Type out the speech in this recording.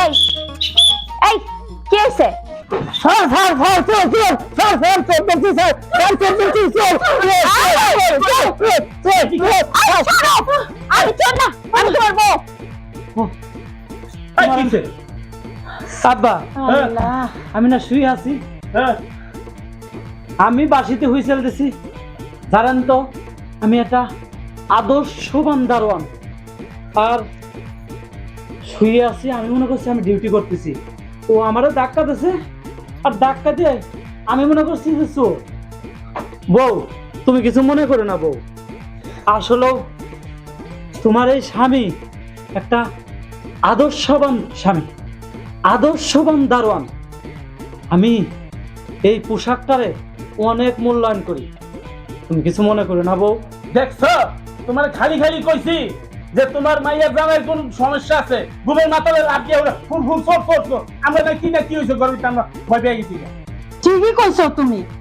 এই এই কি হইছে? স্যার বলছি স্যার আমি চোর না, আমি তোমার বউ। এই কিছে? আব্বা আল্লাহ, আমি না শুয়ে আছি, হ্যাঁ আমি বাসিতে হুইসেল দিছি। জানেন তো আমি একটা আদর্শবান দারোয়ান, আর শুয়ে আছি। আমি মনে করছি আমি ডিউটি করতেছি, ও আমারও ধাক্কা দিছে, আর ধাক্কা দিয়ে আমি মনে করছি যে চোর। বউ তুমি কিছু মনে করো না বউ, আসলেও তোমার এই স্বামী একটা আদর্শবান স্বামী, আদর্শবান দারোয়ান। আমি এই পোশাকটারে অনেক মূল্যায়ন করি, তুমি কিছু মনে করো না বউ। দেখছো, তোমার খালি খালি কইছি যে তোমার মাইয়ার জামাইয়ের কোন সমস্যা আছে, ঘুমের মাথায় লাভ দিয়ে ওরা ফুল ফুল সব করছো। আমরা না কি হয়েছে গর্বিত, আমরা ভয় পেয়ে গেছি। ঠিকই কইছো তুমি।